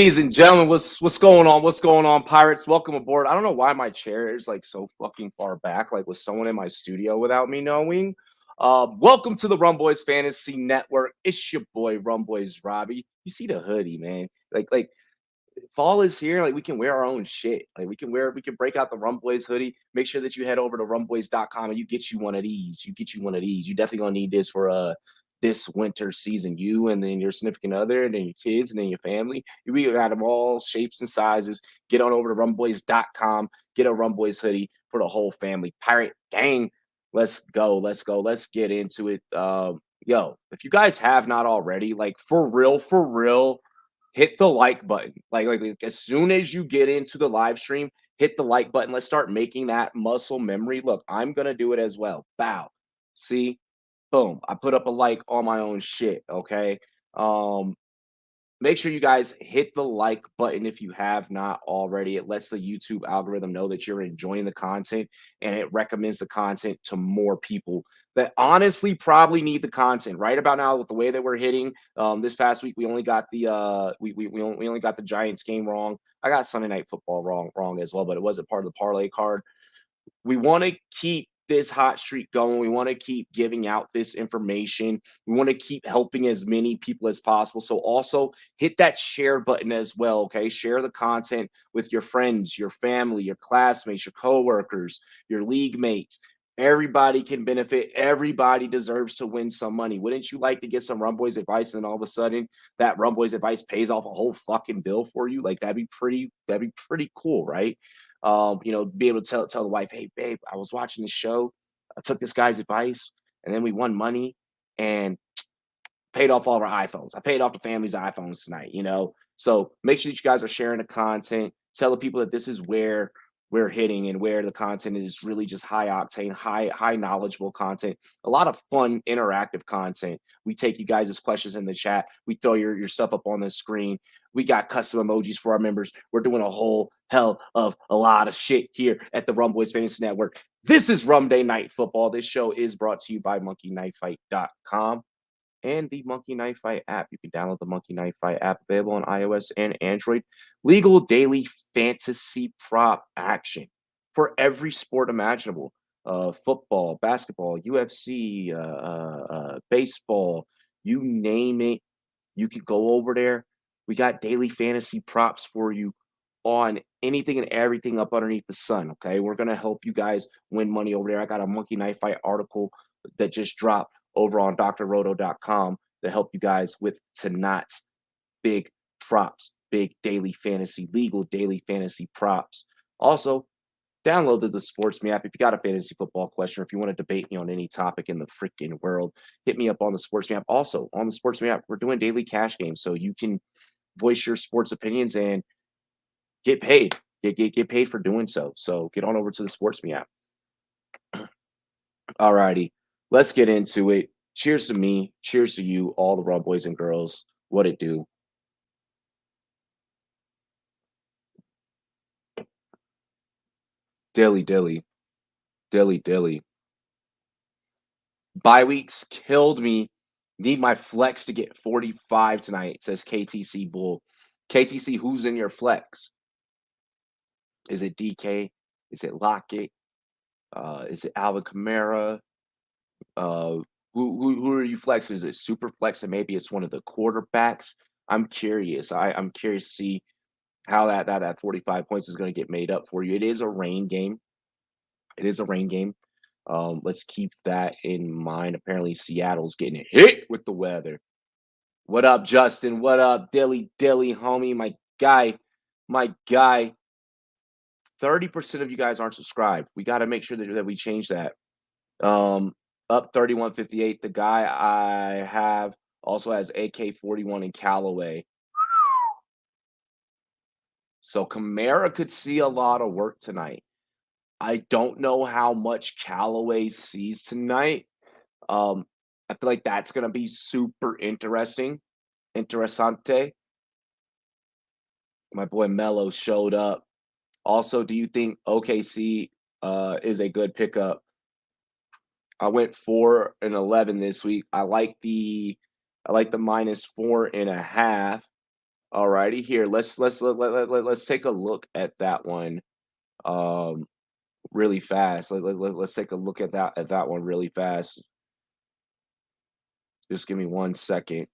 Ladies and gentlemen, what's going on? What's going on, Pirates? Welcome aboard. I don't know why my chair is like so fucking far back, like with someone in my studio without me knowing. Welcome to the Rumboyz Fantasy Network. It's your boy Rumboyz Robbie. You see the hoodie, man. Like fall is here. Like we can wear our own shit. Like we can break out the Rumboyz hoodie. Make sure that you head over to rumboyz.com and you get you one of these. You get you one of these. You definitely gonna need this for this winter season. You and then your significant other, and then your kids, and then your family. We got them all shapes and sizes. Get on over to rumboyz.com. Get a Rumboyz hoodie for the whole family. Pirate gang, let's go. Let's go. Let's get into it. Yo, if you guys have not already, like for real, hit the like button. Like as soon as you get into the live stream, hit the like button. Let's start making that muscle memory. Look, I'm gonna do it as well. Bow. See, boom. I put up a like on my own shit. Okay. Um, Make sure you guys hit the like button if you have not already. It lets the YouTube algorithm know that you're enjoying the content and it recommends the content to more people that honestly probably need the content right about now with the way that we're hitting. This past week we only got the we only got the Giants game wrong. I got Sunday Night Football wrong as well, but it wasn't part of the parlay card. We want to keep this hot streak going. We want to keep giving out this information. We want to keep helping as many people as possible. So also hit that share button as well. Okay. Share the content with your friends, your family, your classmates, your coworkers, your league mates. Everybody can benefit. Everybody deserves to win some money. Wouldn't you like to get some Rumboyz advice and then all of a sudden that Rumboyz advice pays off a whole fucking bill for you? Like that'd be pretty cool, right? Be able to tell the wife, hey, babe, I was watching this show. I took this guy's advice, and then we won money and paid off all of our iPhones. I paid off the family's iPhones tonight. So make sure that you guys are sharing the content. Tell the people that this is where we're hitting and where the content is really just high octane, high knowledgeable content, a lot of fun interactive content. We take you guys' questions in the chat. We throw your stuff up on the screen. We got custom emojis for our members. We're doing a whole hell of a lot of shit here at the Rumboyz Fantasy Network. This is Rumday Night Football. This show is brought to you by monkeyknifefight.com and the Monkey Knife Fight app. You can download the Monkey Knife Fight app, available on iOS and Android. Legal daily fantasy prop action for every sport imaginable. Football, basketball, UFC, baseball, you name it. You can go over there. We got daily fantasy props for you on anything and everything up underneath the sun. Okay. We're going to help you guys win money over there. I got a Monkey Knife Fight article that just dropped over on drroto.com to help you guys with tonight's big props, big daily fantasy, legal daily fantasy props. Also, download the SportsMe app. If you got a fantasy football question or if you want to debate me on any topic in the freaking world, hit me up on the SportsMe app. Also, on the SportsMe app, we're doing daily cash games, so you can voice your sports opinions and get paid. Get paid for doing so. So get on over to the SportsMe app. All righty, let's get into it. Cheers to me. Cheers to you, all the Raw boys and girls. What it do? Dilly. Bye weeks killed me. Need my flex to get 45 tonight, says KTC Bull. KTC, who's in your flex? Is it DK? Is it Lockett? Is it Alvin Kamara? Who are you flexing? Is it super flex and maybe it's one of the quarterbacks? I'm curious. I'm curious to see how that 45 points is going to get made up for you. It is a rain game. Let's keep that in mind. Apparently, Seattle's getting hit with the weather. What up, Justin? What up, Dilly, homie? My guy. 30% of you guys aren't subscribed. We got to make sure that we change that. Up 3158. The guy I have also has AK-41 in Callaway. So Kamara could see a lot of work tonight. I don't know how much Callaway sees tonight. I feel like that's going to be super interesting. Interessante. My boy Mello showed up. Also, do you think OKC is a good pickup? I went 4-11 this week. I like the -4.5. Alrighty, here. Let's take a look at that one um really fast. Let's take a look at that one really fast. Just give me 1 second.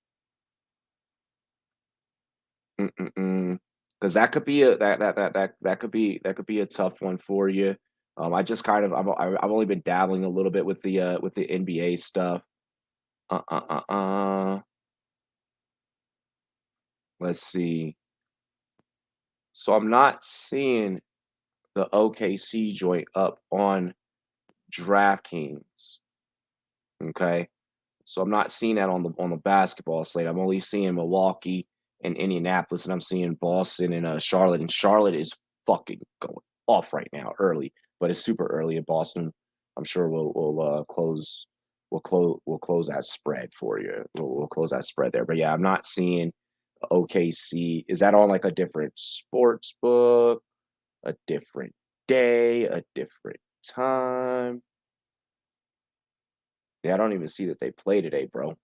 Because that could be a that could be a tough one for you. I just kind of I've only been dabbling a little bit with the NBA stuff. Uh uh uh uh. Let's see. So I'm not seeing the OKC joint up on DraftKings. Okay. So I'm not seeing that on the basketball slate. I'm only seeing Milwaukee and Indianapolis, and I'm seeing Boston and Charlotte. And Charlotte is fucking going off right now, early, but it's super early in Boston. I'm sure we'll close that spread for you. We'll close that spread there. But yeah, I'm not seeing OKC. Is that on like a different sports book, a different day, a different time? Yeah, I don't even see that they play today, bro.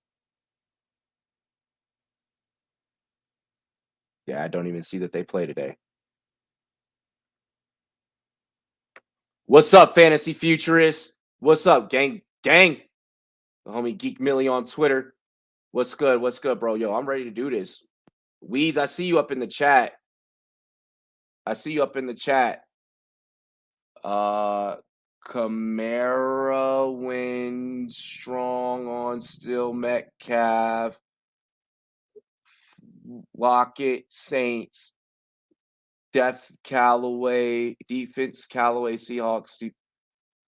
Yeah, I don't even see that they play today. What's up, fantasy futurist? What's up, gang? Gang, the homie Geek Millie on Twitter. What's good? What's good, bro? Yo, I'm ready to do this. Weeds, I see you up in the chat. I see you up in the chat. Uh Camara wins strong on Still Metcalf. Lockett, Saints, Def Callaway, defense Callaway, Seahawks,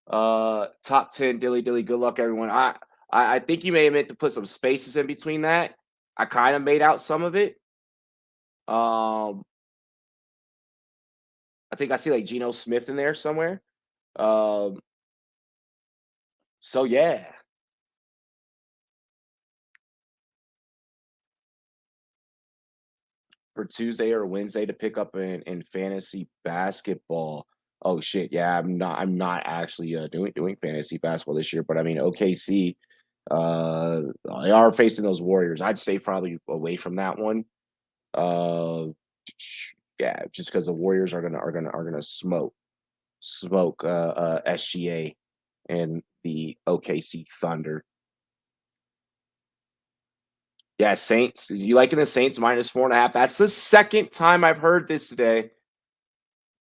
top 10 dilly dilly. Good luck, everyone. I think you may have meant to put some spaces in between that. I kind of made out some of it. Um, I think I see like Geno Smith in there somewhere. Um, so yeah, for Tuesday or Wednesday to pick up in fantasy basketball. Oh shit, yeah, I'm not actually doing fantasy basketball this year, but I mean OKC they are facing those Warriors. I'd stay probably away from that one. Uh, yeah, just because the Warriors are gonna smoke SGA and the OKC Thunder. Yeah, Saints. You liking the Saints -4.5? That's the second time I've heard this today.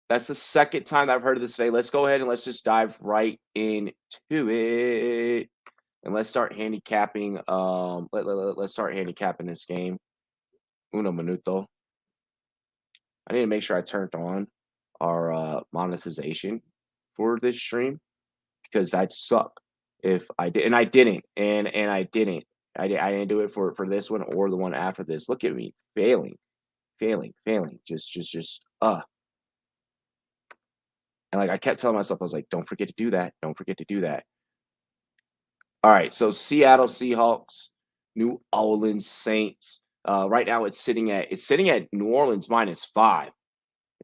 That's the second time I've heard this today. Let's go ahead and let's just dive right into it. And let's start handicapping. Let's start handicapping this game. Uno minuto. I need to make sure I turned on our monetization for this stream because I'd suck if I did, and I didn't, and I didn't. I didn't do it for this one or the one after this. Look at me failing. And like I kept telling myself, I was like, don't forget to do that. Don't forget to do that. All right, so Seattle Seahawks, New Orleans Saints. Right now it's sitting at New Orleans -5.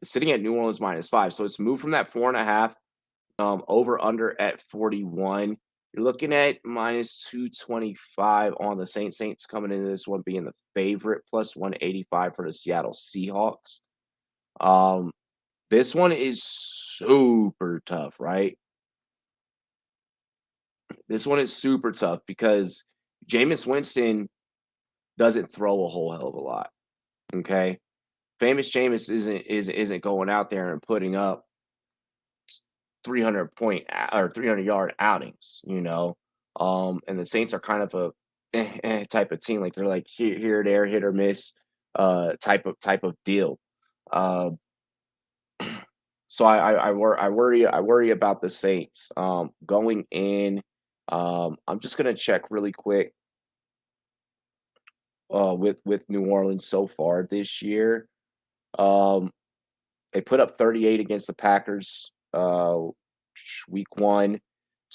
It's sitting at New Orleans -5. So it's moved from that 4.5 over under at 41. You're looking at -225 on the Saints. Saints coming into this one being the favorite, plus 185 for the Seattle Seahawks. This one is super tough, right? This one is super tough because Jameis Winston doesn't throw a whole hell of a lot. Okay. Famous Jameis isn't going out there and putting up 300 yard outings, you know. And the Saints are kind of a type of team. Like they're like here, there, hit or miss, type of deal. Uh, so I worry about the Saints going in. I'm just gonna check really quick with New Orleans so far this year. Um, they put up 38 against the Packers week 1.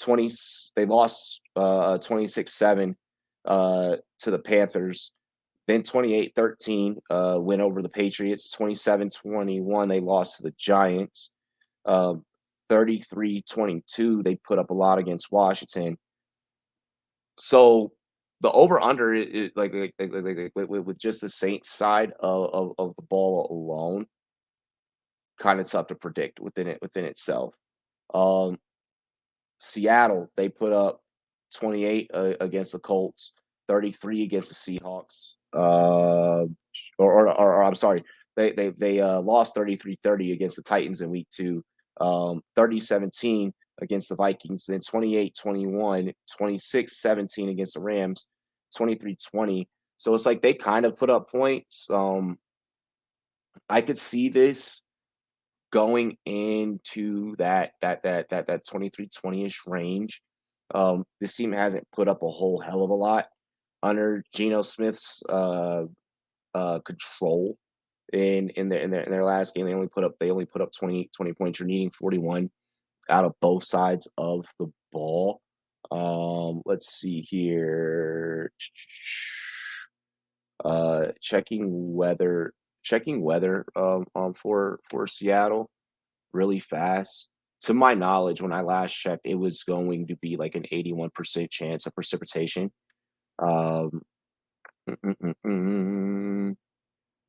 20 they lost 26-7 to the Panthers. Then 28-13 win over the Patriots. 27-21 they lost to the Giants. 33-22 they put up a lot against Washington. So the over under with just the Saints side of the ball alone, kind of tough to predict within itself. Um, Seattle, they put up 28 against the Colts, 33 against the Seahawks. Or I'm sorry, they lost 33-30 against the Titans in week 2. 30-17 against the Vikings, then 28-21, 26-17 against the Rams, 23-20. So it's like they kind of put up points. I could see this going into that 23-20-ish range. This team hasn't put up a whole hell of a lot under Geno Smith's control in their last game. They only put up 20 points. You're needing 41 out of both sides of the ball. Let's see here. Checking weather for Seattle really fast. To my knowledge, when I last checked, it was going to be like an 81% chance of precipitation. Um,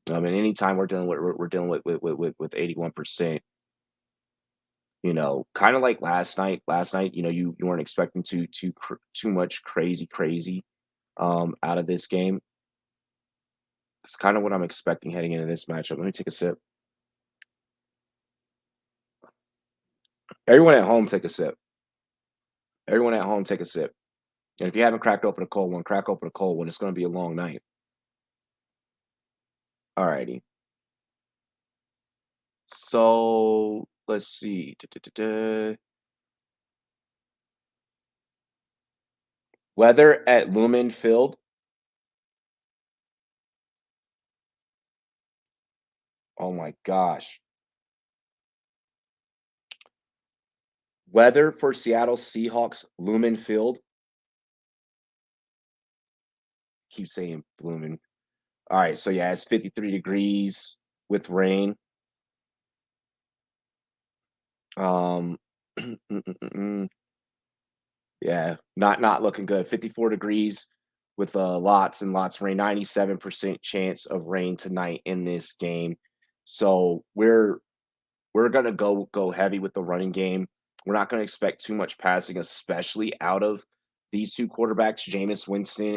I mean, anytime we're dealing with 81%, kind of like last night. Last night, you weren't expecting too much crazy out of this game. It's kind of what I'm expecting heading into this matchup. Let me take a sip. Everyone at home, take a sip. Everyone at home, take a sip. And if you haven't cracked open a cold one, crack open a cold one. It's going to be a long night. All righty. So let's see. Weather at Lumen Field. Oh my gosh. Weather for Seattle Seahawks, Lumen Field. Keep saying Lumen. All right, so yeah, it's 53 degrees with rain. Yeah, not looking good. 54 degrees with lots and lots of rain. 97% chance of rain tonight in this game. So we're gonna go heavy with the running game. We're not gonna expect too much passing, especially out of these two quarterbacks, Jameis Winston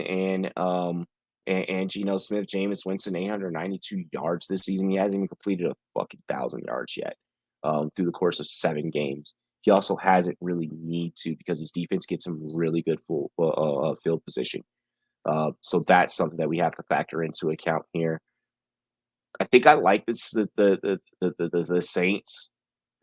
and Geno Smith. Jameis Winston, 892 yards this season. He hasn't even completed a fucking 1,000 yards yet through the course of 7 games. He also hasn't really need to because his defense gets him really good full field position. So that's something that we have to factor into account here. I think I like this the Saints.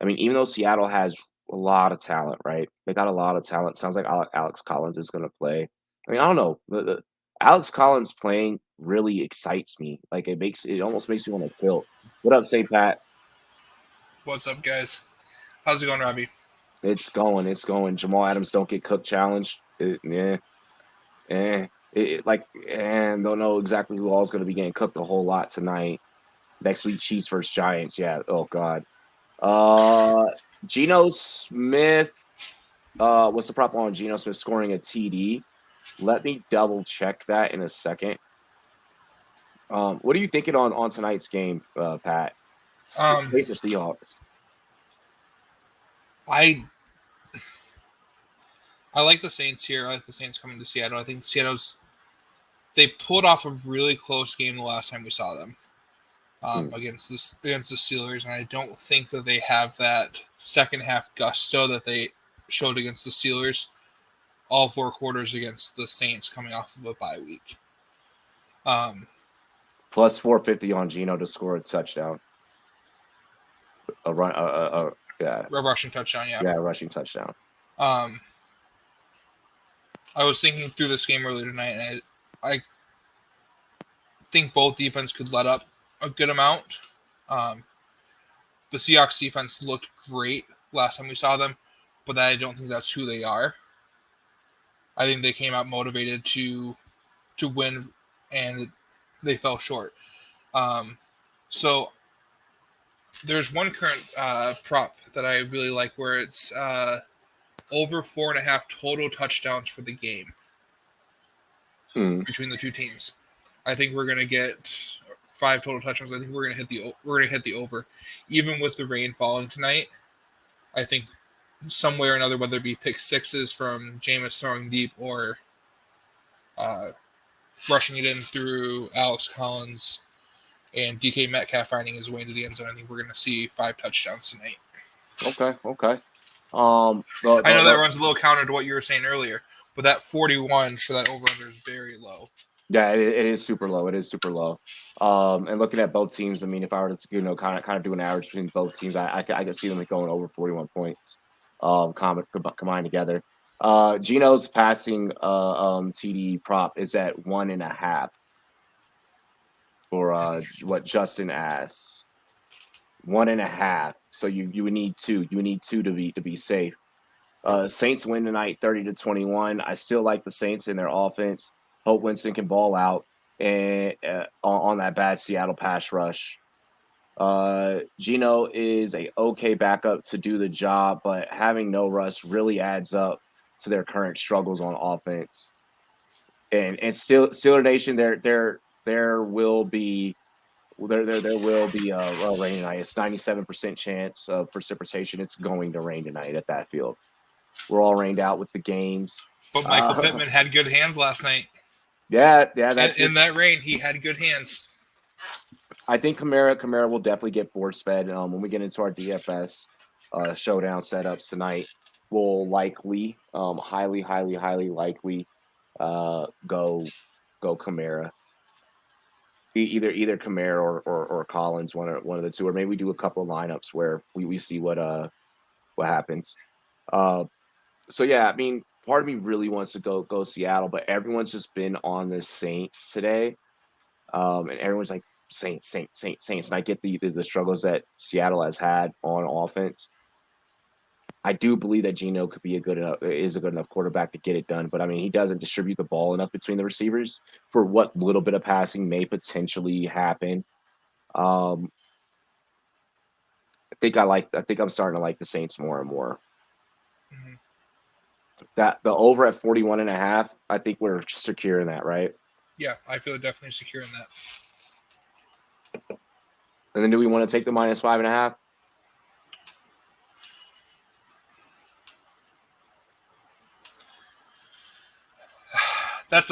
I mean, even though Seattle has a lot of talent, right? They got a lot of talent. Sounds like Alex Collins is going to play. I mean, I don't know. The Alex Collins playing really excites me. Like it almost makes me want to kill. What up, St. Pat? What's up, guys? How's it going, Robbie? It's going. Jamal Adams don't get cooked challenge. Don't know exactly who all is going to be getting cooked a whole lot tonight. Next week, Chiefs versus Giants. Yeah. Oh God. Geno Smith. What's the prop on Geno Smith scoring a TD? Let me double check that in a second. What are you thinking on tonight's game, Pat? Pace or Seahawks? I like the Saints here. I like the Saints coming to Seattle. I think they pulled off a really close game the last time we saw them against the Steelers, and I don't think that they have that second half gusto that they showed against the Steelers. All 4 quarters against the Saints coming off of a bye week. Plus 450 on Geno to score a touchdown. A rushing touchdown, yeah. Yeah, a rushing touchdown. I was thinking through this game earlier tonight, and I think both defense could let up a good amount. The Seahawks defense looked great last time we saw them, but I don't think that's who they are. I think they came out motivated to win, and they fell short. So there's one current prop that I really like where it's over 4.5 total touchdowns for the game. between the two teams. I think we're going to get 5 total touchdowns. I think we're going to hit the over, even with the rain falling tonight. I think some way or another, whether it be pick sixes from Jameis throwing deep or rushing it in through Alex Collins and DK Metcalf finding his way into the end zone, I think we're going to see 5 touchdowns tonight. Okay. I know that runs a little counter to what you were saying earlier, but that 41 for that over-under is very low. Yeah, it is super low. It is super low. And looking at both teams, I mean, if I were to kind of do an average between both teams, I could see them going over 41 points, combined together. Geno's passing TD prop is at 1.5 for what Justin asked. 1.5. So you would need 2. You would need 2 to be safe. Saints win tonight, 30-21. I still like the Saints in their offense. Hope Winston can ball out and on that bad Seattle pass rush. Geno is a okay backup to do the job, but having no Russ really adds up to their current struggles on offense. And still, Steeler Nation, there will be a rain tonight. It's 97% chance of precipitation. It's going to rain tonight at that field. We're all rained out with the games. But Michael Pittman had good hands last night. Yeah. That's in that rain, he had good hands. I think Kamara will definitely get force fed. When we get into our DFS showdown setups tonight, we'll likely, highly likely, go Kamara. Either Kamara or Collins, one of the two, or maybe we do a couple of lineups where we see what happens. So yeah, I mean, part of me really wants to go Seattle, but everyone's just been on the Saints today, and everyone's like Saints, and I get the struggles that Seattle has had on offense. I do believe that Geno could be a good enough quarterback to get it done, but I mean, he doesn't distribute the ball enough between the receivers for what little bit of passing may potentially happen. I think I'm starting to like the Saints more and more. Mm-hmm. That the over at 41.5, I think we're secure in that, right? Yeah, I feel definitely secure in that. And then do we want to take the -5.5? That's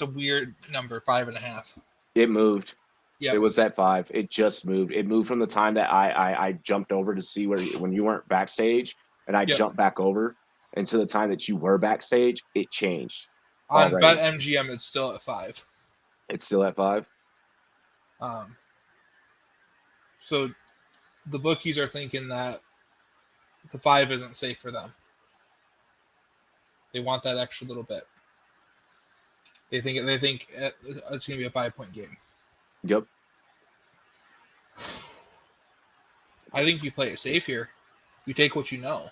a weird number, 5.5. It moved. Yeah, it was at 5. It just moved. It moved from the time that I jumped over to see when you weren't backstage, and I jumped back over, and to the time that you were backstage, it changed. On BetMGM, it's still at 5. It's still at 5. So the bookies are thinking that the 5 isn't safe for them. They want that extra little bit. They think it's going to be a 5-point game. Yep. I think you play it safe here. You take what you know.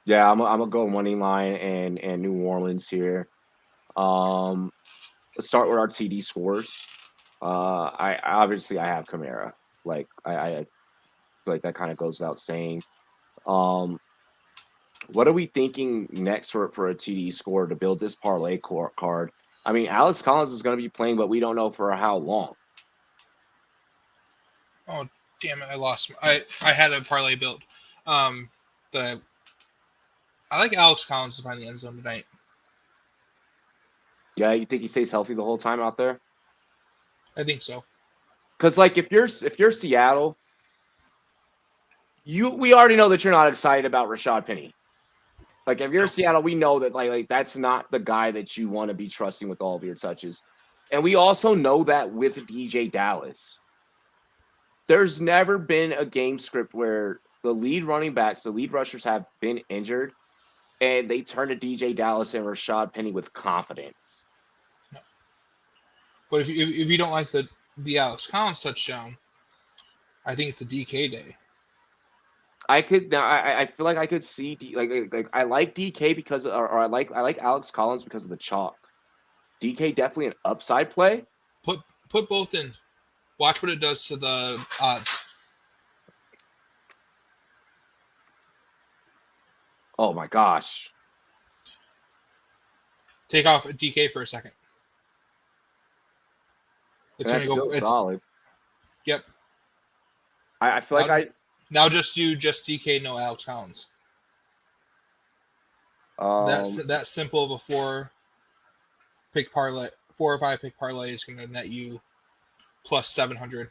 Yeah, I'm gonna go money line and New Orleans here. Let's start with our TD scores. I obviously I have Kamara. Like I like that kind of goes without saying. What are we thinking next for a TD score to build this parlay card? I mean, Alex Collins is going to be playing, but we don't know for how long. Oh, damn it. I lost. I had a parlay build. I like Alex Collins to find the end zone tonight. Yeah, you think he stays healthy the whole time out there? I think so. Because like if you're Seattle, we already know that you're not excited about Rashad Penny. Like if you're Seattle, we know that like that's not the guy that you want to be trusting with all of your touches. And we also know that with DJ Dallas. There's never been a game script where the lead running backs, the lead rushers have been injured, and they turn to DJ Dallas and Rashad Penny with confidence. But if you don't like the Alex Collins touchdown, I think it's a DK day. I feel like I could see like I like DK because or I like Alex Collins because of the chalk. DK definitely an upside play. Put both in. Watch what it does to the odds. Oh my gosh. Take off a DK for a second. It's And that's going to still go. solid. Yep. I feel like now just do just DK, no Alex Collins. That's that simple of a 4 or 5 pick parlay is going to net you plus 700.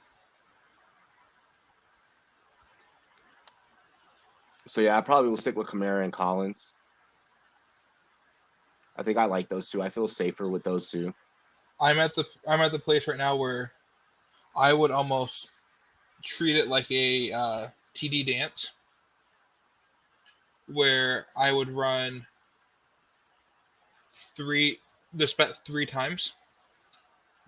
So yeah, I probably will stick with Kamara and Collins. I think I like those two. I feel safer with those two. I'm at the place right now where I would almost treat it like a TD dance, where I would run this bet 3 times.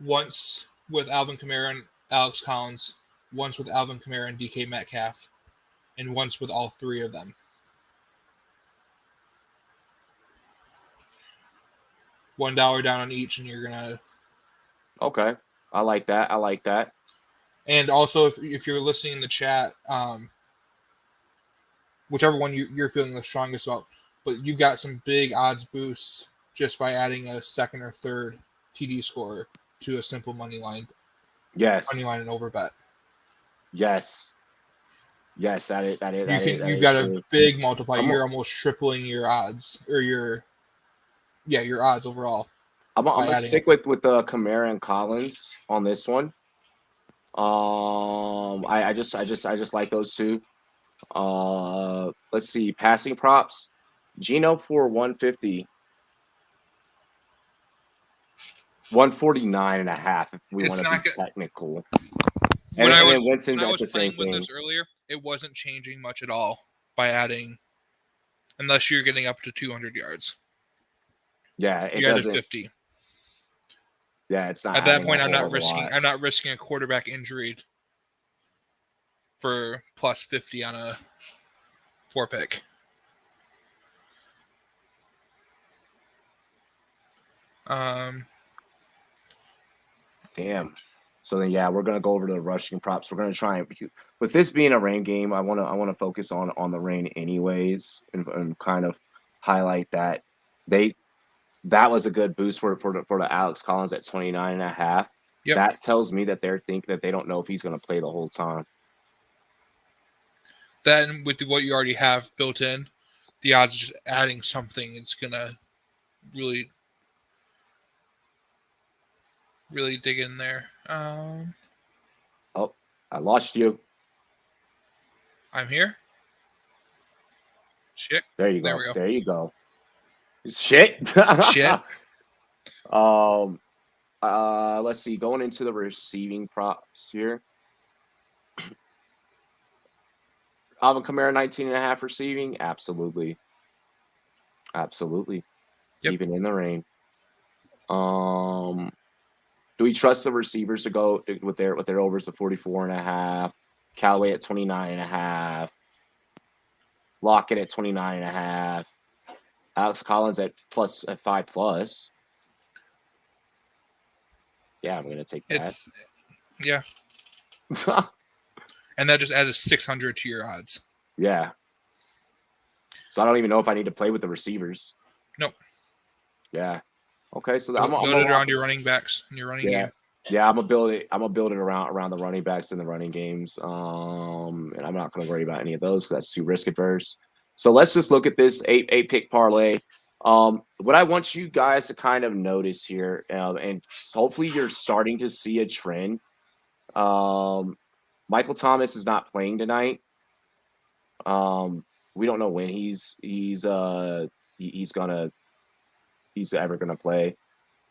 Once with Alvin Kamara and Alex Collins, once with Alvin Kamara and DK Metcalf, and once with all 3 of them. $1 down on each, and you're gonna. Okay, I like that. I like that. And also, if you're listening in the chat, whichever one you're feeling the strongest about, but you've got some big odds boosts just by adding a second or third TD score to a simple money line. Yes. Money line and over bet. Yes. Yes, you've got a big multiplier. You're almost tripling your odds or your odds overall. I'm gonna stick with the Kamara and Collins on this one. I just like those two. Let's see, passing props. Geno for 150. 149.5 if we want to be technical. When I was playing with this earlier, it wasn't changing much at all by adding, unless you're getting up to 200 yards. Yeah, you added 50. Yeah, it's not. At that point, I'm not risking a quarterback injury for plus 50 on a 4 pick. Damn. So then, yeah, we're gonna go over to the rushing props. We're gonna try and, with this being a rain game, I wanna focus on the rain anyways, and kind of highlight that that was a good boost for the Alex Collins at 29.5. Yep. That tells me that they don't know if he's gonna play the whole time. Then with what you already have built in, the odds of just adding something, it's gonna really dig in there. Oh, I lost you. I'm here. Shit. There you go. There you go. Shit. Shit. Let's see. Going into the receiving props here. Alvin Kamara 19.5 receiving. Absolutely. Yep. Even in the rain. Do we trust the receivers to go with their overs to 44.5? Callaway at 29.5. Lockett at 29.5. Alex Collins at 5+. Yeah, I'm gonna take that. Yeah. And that just added 600 to your odds. Yeah. So I don't even know if I need to play with the receivers. Nope. Yeah. Okay, so I'm build it around your running backs and your running game. Yeah, I'm gonna build it around the running backs and the running games. And I'm not gonna worry about any of those because that's too risk adverse. So let's just look at this eight pick parlay. What I want you guys to kind of notice here, and hopefully you're starting to see a trend. Michael Thomas is not playing tonight. We don't know when he's ever gonna play.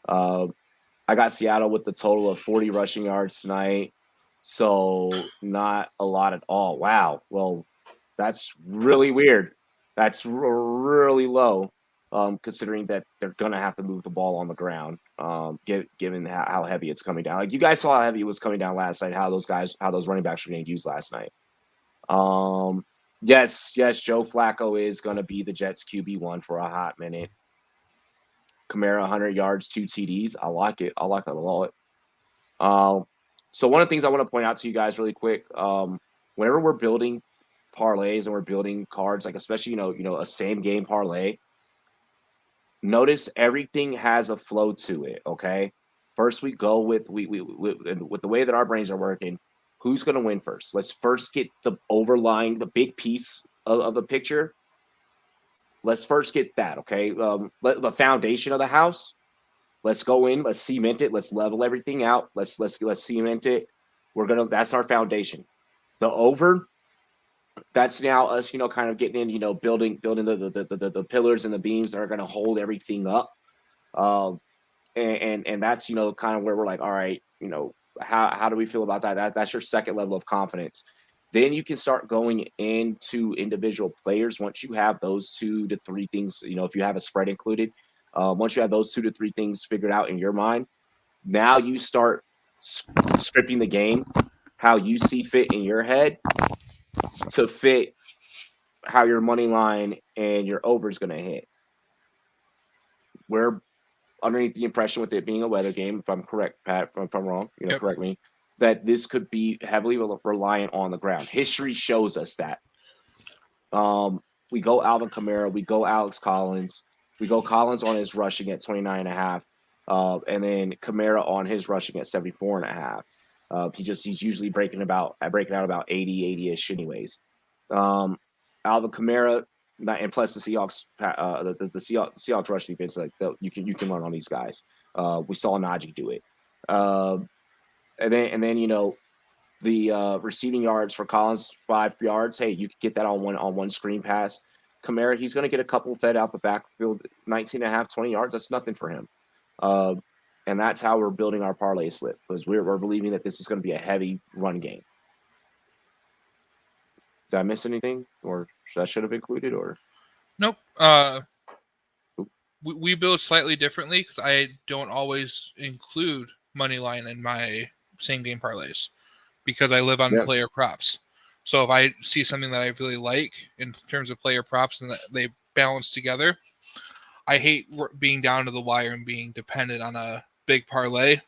I got Seattle with the total of 40 rushing yards tonight, so not a lot at all. Wow. Well, that's really weird. That's really low, considering that they're gonna have to move the ball on the ground, given how heavy it's coming down. Like, you guys saw how heavy it was coming down last night. How those running backs were getting used last night. Yes, Joe Flacco is gonna be the Jets QB1 for a hot minute. Kamara 100 yards, 2 TDs. I like it. I like it a lot. So one of the things I want to point out to you guys really quick, whenever we're building parlays and we're building cards, like especially, a same game parlay, Notice everything has a flow to it. Okay. First, we go with with the way that our brains are working. Who's going to win first? Let's first get the overlying, the big piece of the picture. Let's first get that. Okay. The foundation of the house. Let's go in. Let's cement it. Let's level everything out. Let's cement it. That's our foundation. The over, that's now us, kind of getting in, building the pillars and the beams that are going to hold everything up. And that's, kind of where we're like, all right, how do we feel about that? That's your second level of confidence. Then you can start going into individual players once you have those 2 to 3 things. If you have a spread included, once you have those 2 to 3 things figured out in your mind, now you start scripting the game how you see fit in your head to fit how your money line and your over is going to hit. We're underneath the impression, with it being a weather game, if I'm correct, Pat, if I'm wrong, Yep. correct me, that this could be heavily reliant on the ground. History shows us that. We go Alvin Kamara, we go Alex Collins, we go Collins on his rushing at 29.5, and then Kamara on his rushing at 74.5. He's usually breaking out about 80-ish anyways. Alvin Kamara, and plus the Seahawks, the Seahawks rush defense, like you can run on these guys. We saw Najee do it, and then the receiving yards for Collins, 5 yards. Hey, you can get that on one screen pass. Kamara, he's going to get a couple fed out the backfield, 19.5, 20 yards. That's nothing for him. And that's how we're building our parlay slip, because we're believing that this is going to be a heavy run game. Did I miss anything, or that should have included, or? Nope. We build slightly differently because I don't always include money line in my same game parlays because I live on player props. So if I see something that I really like in terms of player props and that they balance together, I hate being down to the wire and being dependent on a big parlay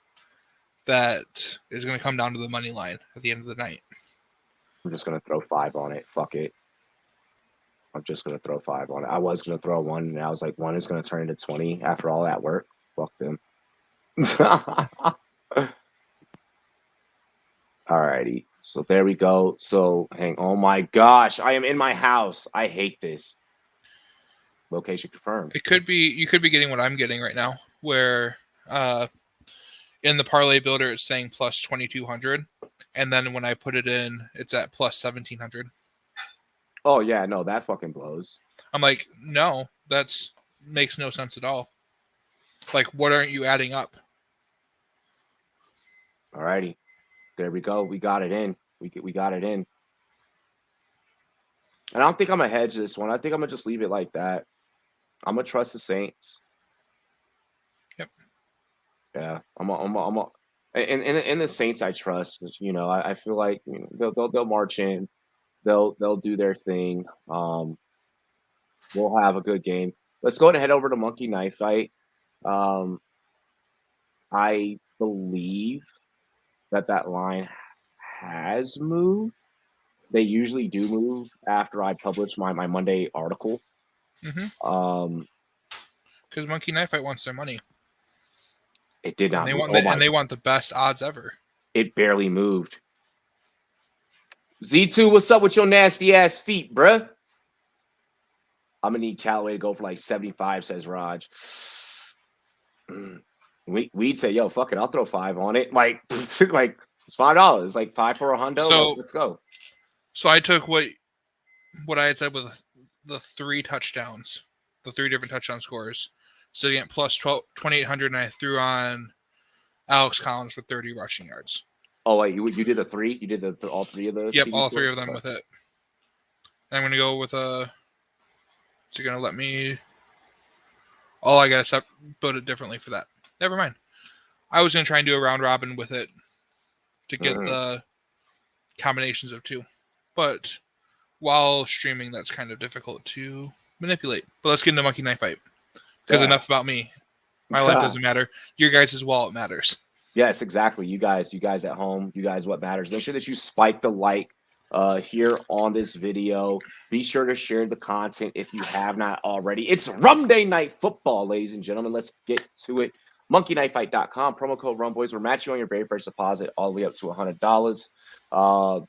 that is going to come down to the money line at the end of the night. I'm just going to throw 5 on it. Fuck it. I'm just going to throw 5 on it. I was going to throw 1, and I was like, 1 is going to turn into 20 after all that work. Fuck them. Alrighty. So there we go. So oh my gosh, I am in my house. I hate this. Location confirmed. You could be getting what I'm getting right now, where in the parlay builder it's saying plus 2,200, and then when I put it in, it's at plus 1,700. Oh yeah, no, that fucking blows. I'm like, no, that's makes no sense at all. Like, what aren't you adding up? Alrighty. There we go. We got it in. We got it in. And I don't think I'm gonna hedge this one. I think I'm gonna just leave it like that. I'm gonna trust the Saints. Yep. Yeah. And the Saints I trust. I feel like they'll march in. They'll do their thing. We'll have a good game. Let's go ahead and head over to Monkey Knife Fight. I believe that line has moved. They usually do move after I publish my Monday article. Mm-hmm. Because Monkey Knife Fight wants their money. It did not. And they want the best odds ever. It barely moved. Z2, what's up with your nasty ass feet, bruh? I'm gonna need Callaway to go for like 75, says Raj. We'd say, yo, fuck it, I'll throw 5 on it. Like it's $5. Like 5 for a hundo. So let's go. So I took what I had said with the 3 touchdowns, the 3 different touchdown scores, sitting at plus 2,800, and I threw on Alex Collins for 30 rushing yards. Oh wait, you did a 3? You did all 3 of those? Yep, all 3 of them with it. And I'm gonna go with a. Is it gonna let me? Oh, I gotta build it differently for that. Never mind. I was gonna try and do a round robin with it to get the combinations of 2, but while streaming, that's kind of difficult to manipulate. But let's get into Monkey Knife Fight, because enough about me. My life doesn't matter. Your guys' wallet matters. Yes, exactly. You guys at home, what matters. Make sure that you spike the like here on this video. Be sure to share the content if you have not already. It's Rumday Night football, ladies and gentlemen. Let's get to it. monkeyknifefight.com, promo code Rumboyz. We're matching on your very first deposit all the way up to $100.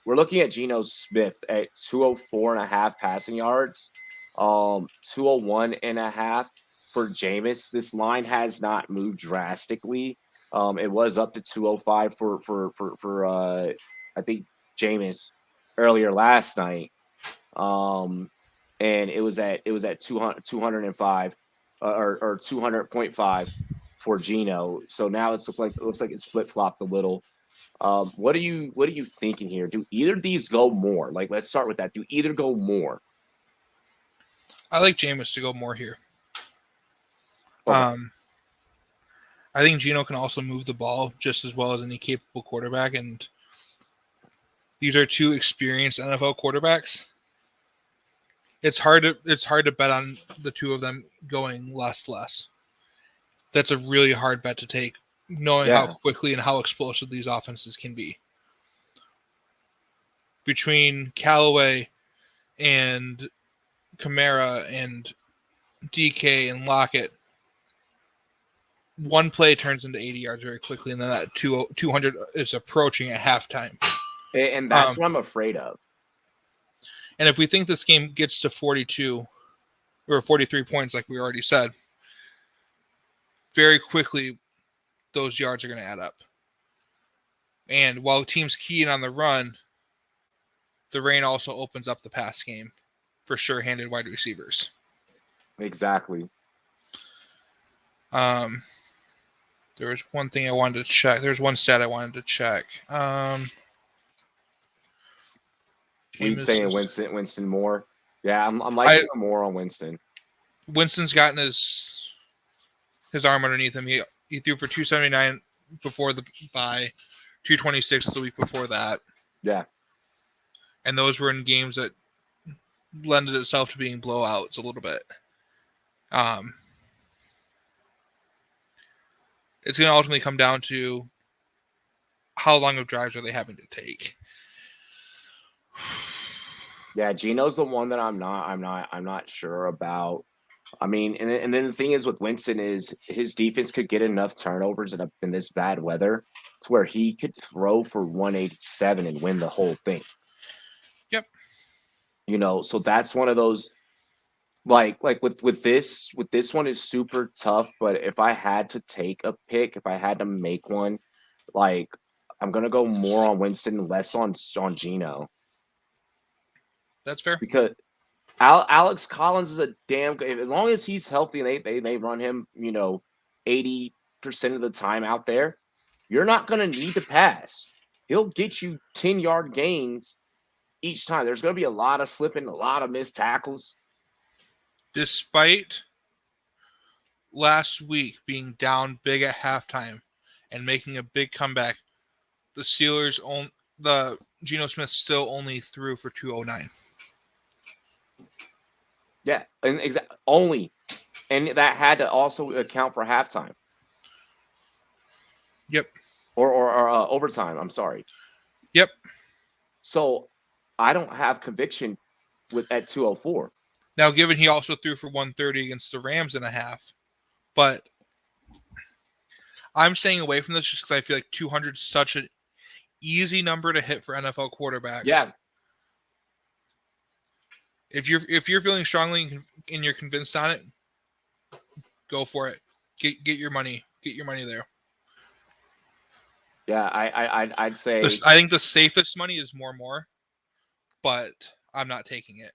We're looking at Geno Smith at 204.5 passing yards, 201.5 for Jameis. This line has not moved drastically. It was up to 205 for I think Jameis earlier last night. And it was at 205 or 200.5 for Geno. So now it looks like it's flip-flopped a little. What are you thinking here? Do either of these go more? Like, let's start with that. Do either go more? I like Jameis to go more here. Okay. I think Geno can also move the ball just as well as any capable quarterback, and these are two experienced NFL quarterbacks. It's hard to bet on the two of them going less. That's a really hard bet to take, knowing how quickly and how explosive these offenses can be. Between Callaway and Kamara and DK and Lockett, one play turns into 80 yards very quickly, and then that 200 is approaching at halftime. And that's what I'm afraid of. And if we think this game gets to 42 or 43 points, like we already said, very quickly those yards are going to add up. And while teams key in on the run, the rain also opens up the pass game for sure-handed wide receivers. Exactly. There was one thing I wanted to check. There's one stat I wanted to check. You saying Winston more? Yeah, I'm liking more on Winston. Winston's gotten his arm underneath him. He threw for 279 before the bye, 226 the week before that. Yeah. And those were in games that lended itself to being blowouts a little bit. It's going to ultimately come down to how long of drives are they having to take. Yeah, Geno's the one that I'm not sure about. I mean, and then the thing is with Winston is his defense could get enough turnovers in this bad weather to where he could throw for 187 and win the whole thing. Yep. So that's one of those like with this one is super tough, but if I had to take a pick, if I had to make one, like I'm gonna go more on Winston, less on Geno. That's fair. Because Alex Collins is a damn good. As long as he's healthy and they run him, 80% of the time out there, you're not gonna need to pass. He'll get you 10-yard gains each time. There's gonna be a lot of slipping, a lot of missed tackles. Despite last week being down big at halftime and making a big comeback, the Geno Smith still only threw for 209. Yeah, and only, and that had to also account for halftime. Yep. Or overtime. I'm sorry. Yep. So I don't have conviction at 204. Now, given he also threw for 130 against the Rams in a half, but I'm staying away from this just because I feel like 200 is such an easy number to hit for NFL quarterbacks. Yeah. If you're feeling strongly and you're convinced on it, go for it. Get your money. Get your money there. Yeah, I'd say I think the safest money is more, but I'm not taking it.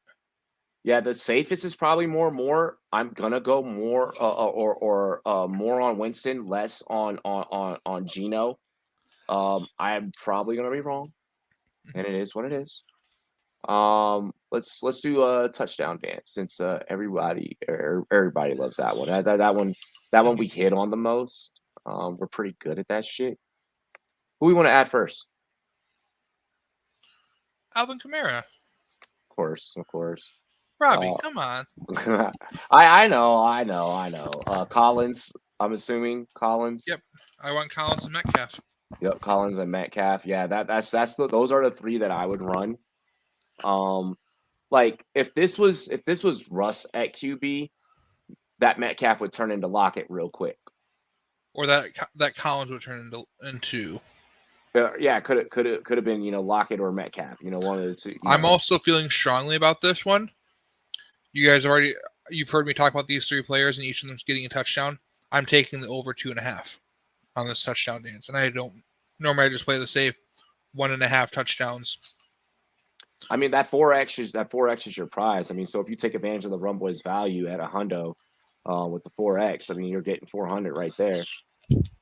Yeah, the safest is probably more. I'm gonna go more more on Winston, less on Geno. I'm probably gonna be wrong, and it is what it is. Let's do a touchdown dance since everybody loves that one. That one we hit on the most. We're pretty good at that shit. Who we want to add first? Alvin Kamara. Of course. Robbie, come on. I know. Collins. I'm assuming Collins. Yep. I want Collins and Metcalf. Yep, Collins and Metcalf. Yeah, those are the three that I would run. Like if this was Russ at QB, that Metcalf would turn into Lockett real quick. Or that Collins would turn into. Yeah, could have been Lockett or Metcalf. One of the two. I'm also feeling strongly about this one. You guys you've heard me talk about these three players, and each of them's getting a touchdown. I'm taking the over 2.5 on this touchdown dance, and I don't normally I just play the safe 1.5 touchdowns. I mean that 4x is your prize. I mean, so if you take advantage of the Rumboyz value at a hundo with the 4x, I mean you're getting 400 right there.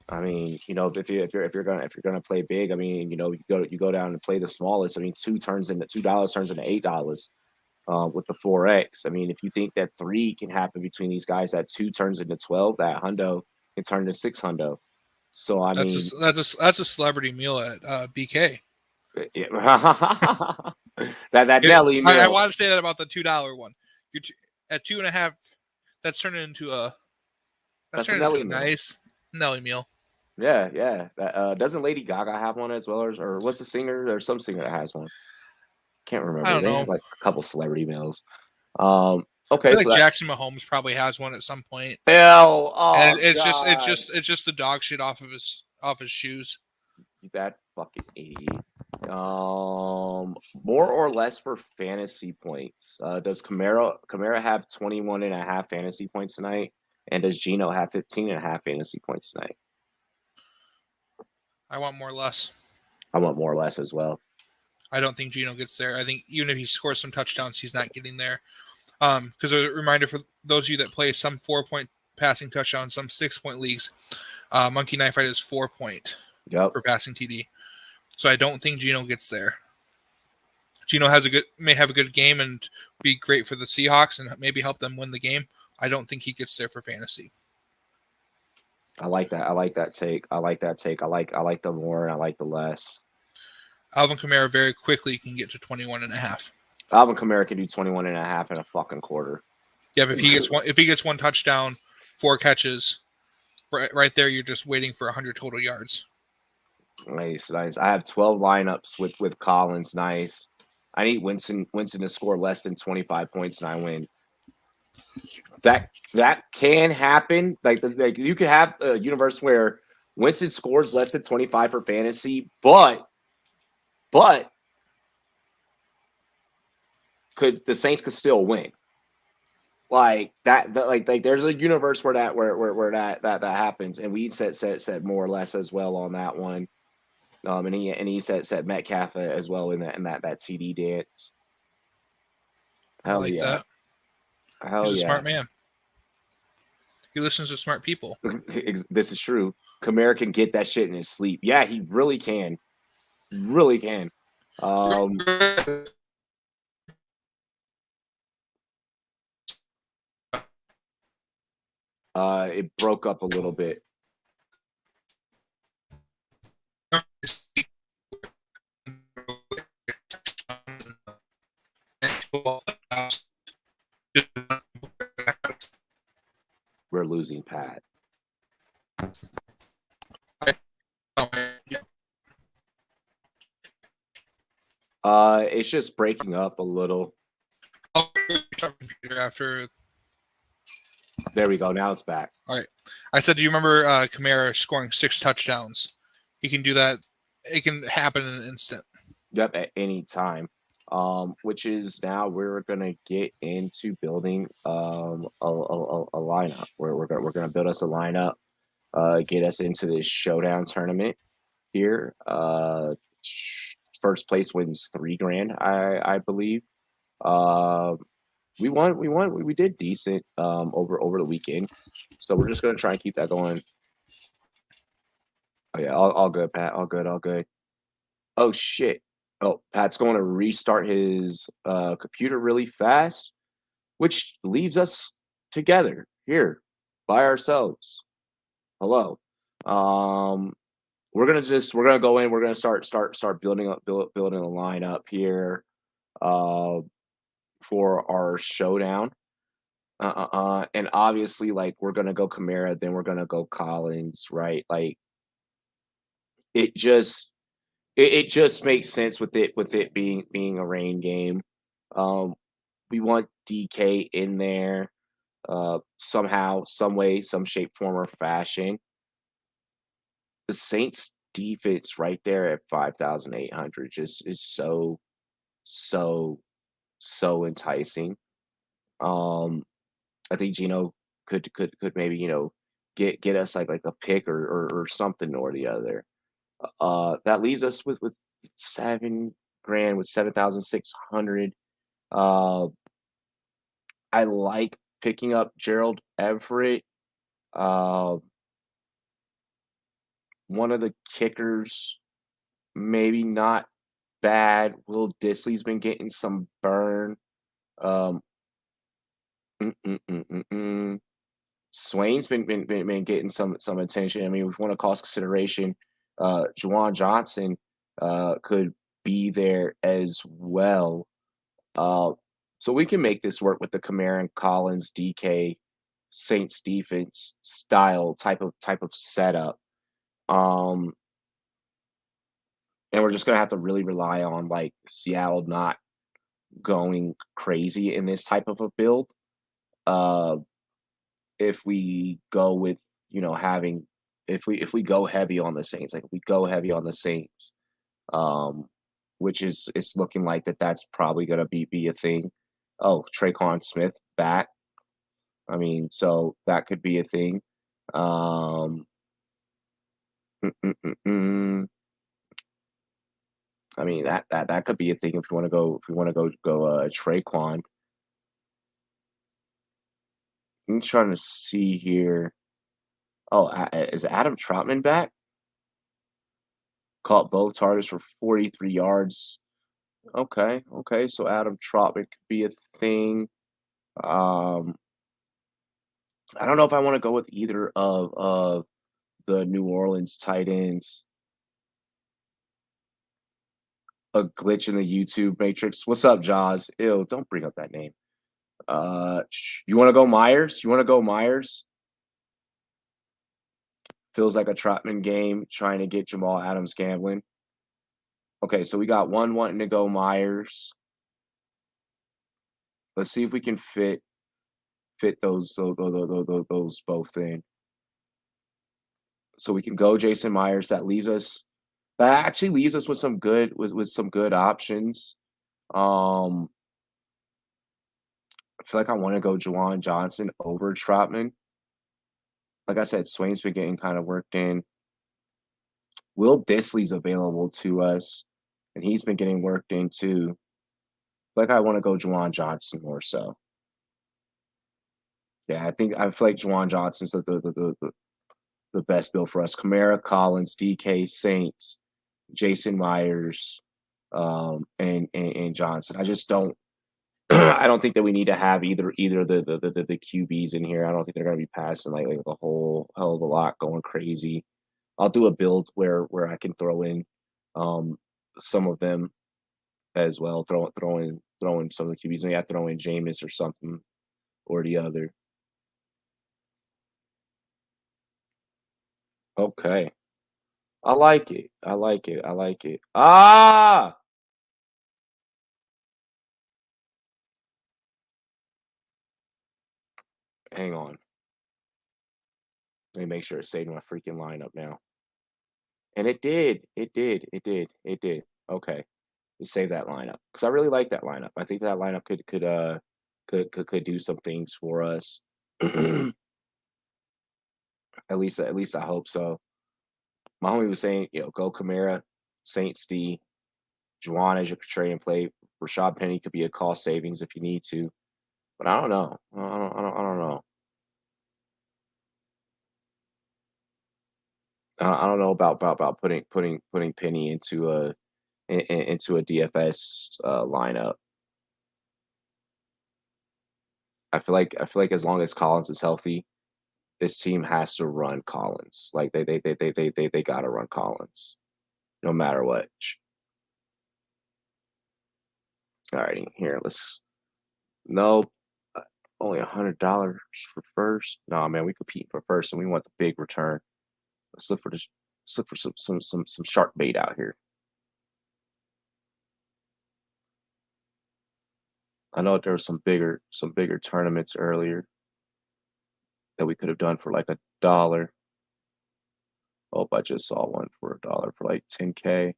I mean, if you're gonna play big, I mean, you go down and play the smallest. I mean, $2 turns into $8 with the 4x. I mean, if you think that 3 can happen between these guys, that 2 turns into 12, that hundo can turn into 6 hundo. So I mean, that's a celebrity meal at BK. that Nelly meal. I want to say that about the $2 one. You're at 2.5. That's turning into a nice Nelly meal. Yeah. Doesn't Lady Gaga have one as well, or what's the singer? There's some singer that has one. Can't remember. I don't know. Have like a couple celebrity meals. Okay, I feel like Jackson Mahomes probably has one at some point. And it's just the dog shit off of his shoes. That fucking idiot. More or less for fantasy points. Does Kamara have 21.5 fantasy points tonight? And does Gino have 15.5 fantasy points tonight? I want more or less. I want more or less as well. I don't think Gino gets there. I think even if he scores some touchdowns, he's not getting there. Because a reminder for those of you that play some 4-point passing touchdowns, some 6-point leagues, Monkey Knife Fight is 4-point for passing TD. So I don't think Gino gets there. Gino may have a good game and be great for the Seahawks and maybe help them win the game. I don't think he gets there for fantasy. I like that. I like that take. I like the more and I like the less. Alvin Kamara very quickly can get to 21.5. Alvin Kamara can do 21.5 in a fucking quarter. Yeah, but if he gets one touchdown, 4 catches, right there, you're just waiting for 100 total yards. Nice. I have 12 lineups with Collins. Nice. I need Winston to score less than 25 points and I win. That can happen. Like you could have a universe where Winston scores less than 25 for fantasy, but the Saints could still win. Like that like there's a universe where that happens, and we said more or less as well on that one. And he said Metcalf as well in that TD dance. Hell like yeah. That. He's a smart man. He listens to smart people. This is true. Kamara can get that shit in his sleep. Yeah, he really can. Really can. It broke up a little bit. We're losing Pat. It's just breaking up a little. After. There we go. Now it's back. All right. I said, do you remember Kamara scoring 6 touchdowns? He can do that. It can happen in an instant. Yep, at any time. Which is now we're gonna get into building a lineup. We're gonna build us a lineup, get us into this showdown tournament here. First place wins $3,000, I believe. We did decent over the weekend, so we're just gonna try and keep that going. Oh yeah, all good, Pat. All good. Oh shit. Oh, Pat's going to restart his computer really fast, which leaves us together here by ourselves. Hello. We're gonna go in. We're gonna start building a lineup here for our showdown. And obviously, like we're gonna go Kamara, then we're gonna go Collins, right? Like it just it just makes sense with it being a rain game. Um, we want DK in there somehow, some way, some shape, form, or fashion. The Saints defense right there at 5,800 just is so so enticing. Um, I think Gino could maybe get us like a pick or something or the other. That leaves us with 7 grand with 7,600. Uh, I like picking up Gerald Everett. Uh, one of the kickers, maybe not bad. Will Disley's been getting some burn. Um, mm, mm, mm, mm, mm. Swain's been getting some attention. I mean, with one of cost consideration, Juwan Johnson could be there as well. Uh, so we can make this work with the Kamara and Collins, DK, Saints defense style type of setup. Um, and we're just gonna have to really rely on like Seattle not going crazy in this type of a build. Uh, if we go with having if we go heavy on the Saints, like if we go heavy on the Saints, um, which is it's looking like that's probably gonna be a thing. Oh, Traquan Smith back. I mean, so that could be a thing. Um, mm, mm, mm, mm. I mean that could be a thing if we want to go Traquan. I'm trying to see here. Oh, is Adam Troutman back? Caught both targets for 43 yards. Okay, okay. So Adam Troutman could be a thing. Um, I don't know if I want to go with either of the New Orleans tight ends. A glitch in the YouTube matrix. What's up, Jaws? Ew, don't bring up that name. You want to go Myers? You want to go Myers? Feels like a Trotman game trying to get Jamal Adams gambling. Okay, so we got one wanting to go Myers. Let's see if we can fit those both in. So we can go Jason Myers. That actually leaves us with some good options. Um, I feel like I want to go Juwan Johnson over Trotman. Like I said, Swain's been getting kind of worked in. Will Disley's available to us, and he's been getting worked in too. Like I want to go Juwan Johnson more so. Yeah, I feel like Juwan Johnson's the best build for us. Kamara, Collins, DK, Saints, Jason Myers, and Johnson. I just don't. I don't think that we need to have either the QBs in here. I don't think they're going to be passing like a whole hell of a lot, going crazy. I'll do a build where I can throw in some of them as well. Throw in some of the QBs. Maybe I throw in Jameis or something or the other. Okay. I like it. I like it. I like it. Ah! Hang on. Let me make sure it's saving my freaking lineup now. And it did. It did. It did. It did. Okay. We save that lineup because I really like that lineup. I think that lineup could do some things for us. At least I hope so. My homie was saying, go Kamara, Saints D, Juwan as your contrarian play. Rashad Penny could be a cost savings if you need to, but I don't know. I don't know. I don't know about putting Penny into a DFS lineup. I feel like as long as Collins is healthy, this team has to run Collins. Like they gotta run Collins, no matter what. Alrighty, here let's. Nope, only $100 for first. No, man, we compete for first, and we want the big return. Let's look for this. Let's look for some shark bait out here. I know there were some bigger tournaments earlier that we could have done for like $1. Oh, I just saw one for $1 for like 10K.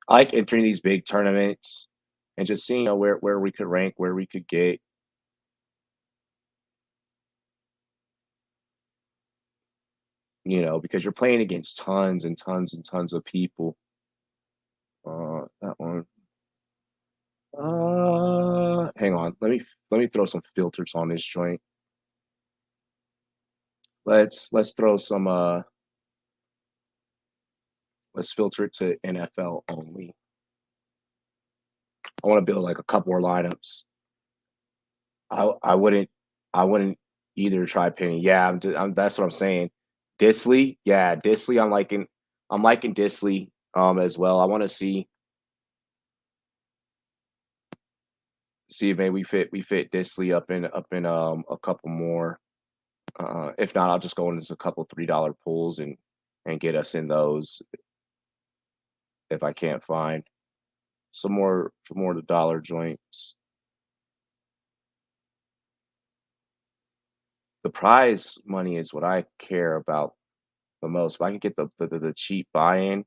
I like entering these big tournaments and just seeing where we could rank, where we could get. Because you're playing against tons and tons and tons of people. That one. Hang on. Let me throw some filters on this joint. Let's throw some let's filter it to NFL only. I want to build like a couple more lineups. I wouldn't either try pinning. Yeah, that's what I'm saying. Disley, yeah, Disley. I'm liking Disley as well. I want to see if maybe we fit Disley up in a couple more. If not, I'll just go into a couple $3 pools and get us in those if I can't find some more of the dollar joints. The prize money is what I care about the most. If I can get the cheap buy-in,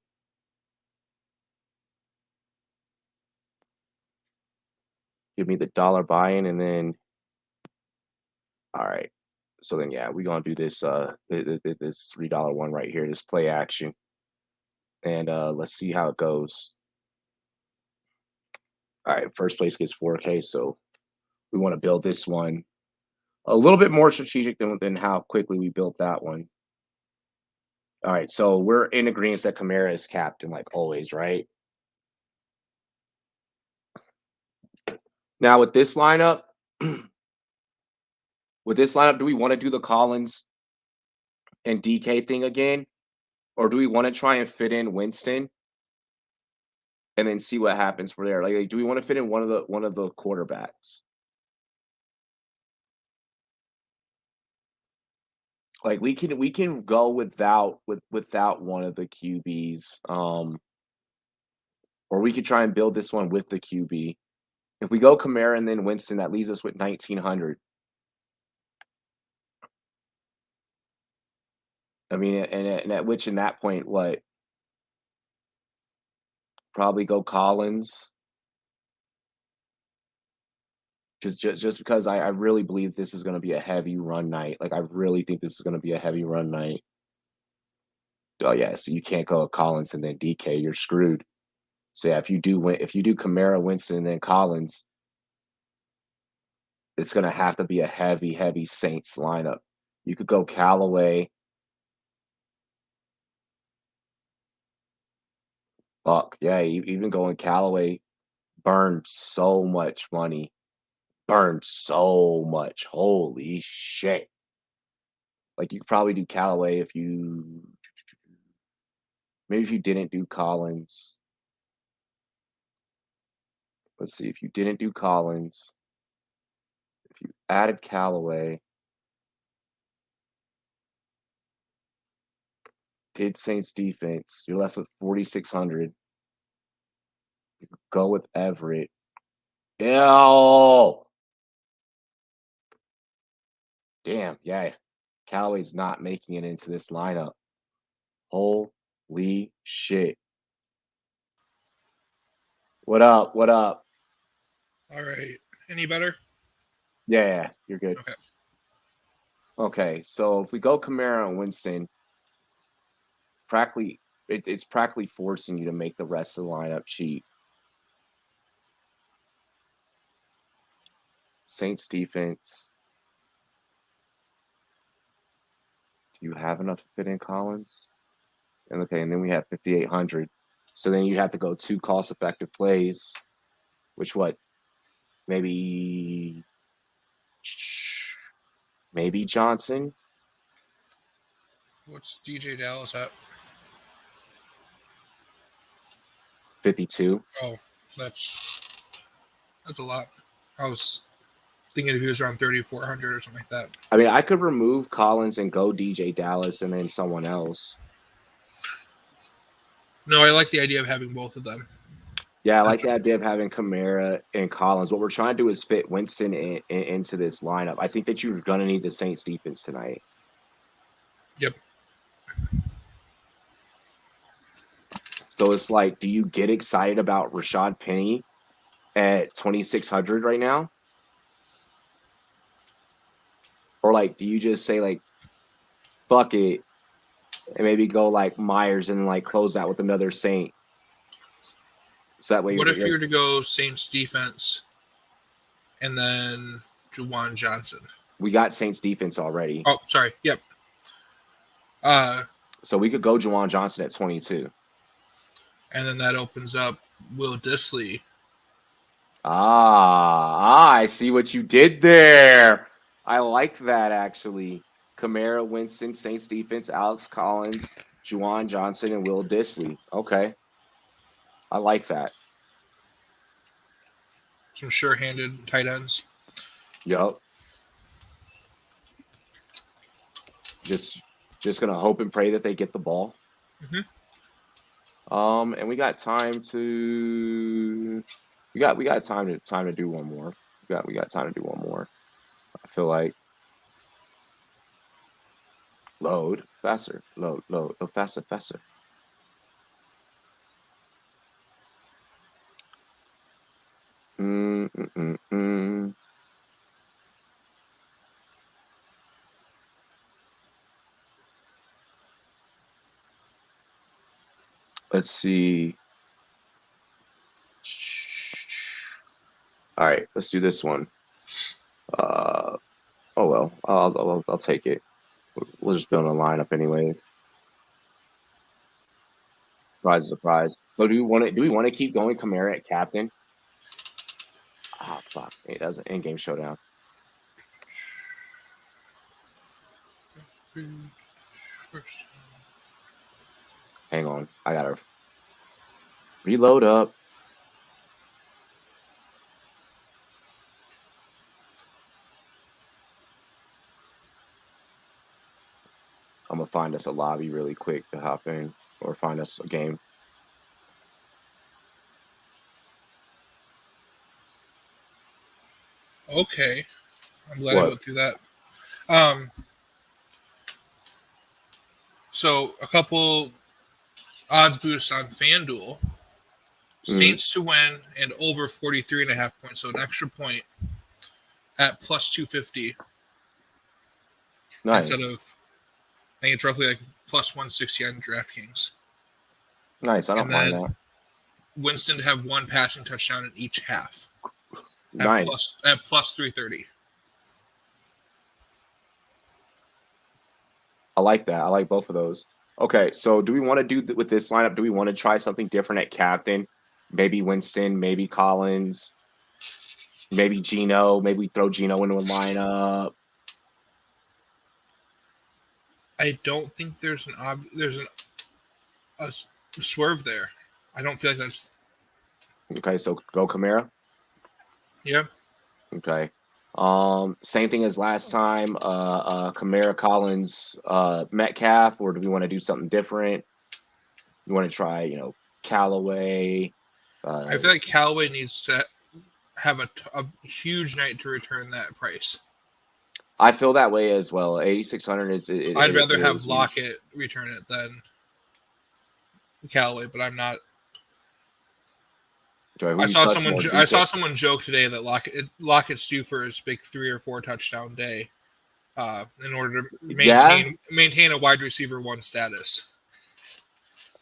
give me the dollar buy-in, and then all right. So then yeah, we're gonna do this this $3 one right here, this play action. And let's see how it goes. All right, first place gets 4K, so we want to build this one a little bit more strategic than how quickly we built that one. All right, so we're in agreement that Kamara is captain, like always, right? Now with this lineup, do we want to do the Collins and DK thing again, or do we want to try and fit in Winston and then see what happens from there? Like, do we want to fit in one of the quarterbacks? Like we can go without one of the QBs, or we could try and build this one with the QB. If we go Kamara and then Winston, that leaves us with 1,900. I mean, and at which in that point, what? Probably go Collins. Just because I really believe this is going to be a heavy run night. Like I really think this is going to be a heavy run night. Oh yeah, so you can't go Collins and then DK, you're screwed. So yeah, if you do Kamara, Winston, and then Collins, it's going to have to be a heavy Saints lineup. You could go Callaway. Fuck, yeah, even going Callaway burned so much money. Burned so much. Holy shit. Like you could probably do Callaway if you didn't do Collins. Let's see, if you didn't do Collins, if you added Callaway, did Saints defense, you're left with 4,600. You could go with Everett. Ew. Damn, yeah. Callaway's not making it into this lineup. Holy shit. What up? What up? All right. Any better? Yeah, you're good. Okay. Okay, so if we go Kamara and Winston, it's practically forcing you to make the rest of the lineup cheap. Saints defense. Do you have enough to fit in Collins? And okay, and then we have 5,800. So then you have to go 2 cost-effective plays, which maybe Johnson. What's DJ Dallas at? 52. Oh, that's a lot. I was thinking if he was around 3,400 or something like that. I mean, I could remove Collins and go DJ Dallas and then someone else. No, I like the idea of having both of them. Yeah, I like the idea of having Kamara and Collins. What we're trying to do is fit Winston into this lineup. I think that you're going to need the Saints defense tonight. Yep. So it's like, do you get excited about Rashad Penny at 2,600 right now? Or like, do you just say like, fuck it, and maybe go like Myers and like close that with another Saint? So that way, what if you were to go Saints defense and then Juwan Johnson? We got Saints defense already. Oh, sorry. Yep. So we could go Juwan Johnson at 22. And then that opens up Will Dissly. I see what you did there. I like that, actually. Kamara, Winston, Saints defense, Alex Collins, Juwan Johnson, and Will Dissly. Okay. I like that. Some sure-handed tight ends. Yup. Just gonna hope and pray that they get the ball. Mm-hmm. And we got time to we got time to do one more. We got time to do one more. I feel like load faster, load faster. Let's see. All right, let's do this one. Oh well, I'll take it. We'll just build a lineup anyways. Surprise. So do we want to keep going Kamara at captain? Ah, fuck. Hey, that was an in-game showdown. Hang on. I gotta reload up. I'm gonna find us a lobby really quick to hop in, or find us a game. Okay. I'm glad I went through that. So a couple odds boosts on FanDuel. Saints to win and over 43.5 points. So an extra point at plus 250. Nice. Instead of, I think it's roughly like plus 160 on DraftKings. Nice. I don't mind that. Winston to have one passing touchdown in each half. Nice. At plus 330. I like that. I like both of those. Okay, so do we want to do with this lineup? Do we want to try something different at captain? Maybe Winston, maybe Collins, maybe Gino. Maybe we throw Gino into a lineup. I don't think there's a swerve there. I don't feel like that's okay. So go Kamara. Yeah. Okay. Same thing as last time. Kamara, Collins, Metcalf, or do we want to do something different? You want to try, Callaway? I feel like Callaway needs to have a huge night to return that price. I feel that way as well. 8,600 is. I'd rather have Lockett return it than Callaway, but I'm not. I saw someone joke today that Lockett's due for his big 3 or 4 touchdown day, in order to maintain a wide receiver 1 status.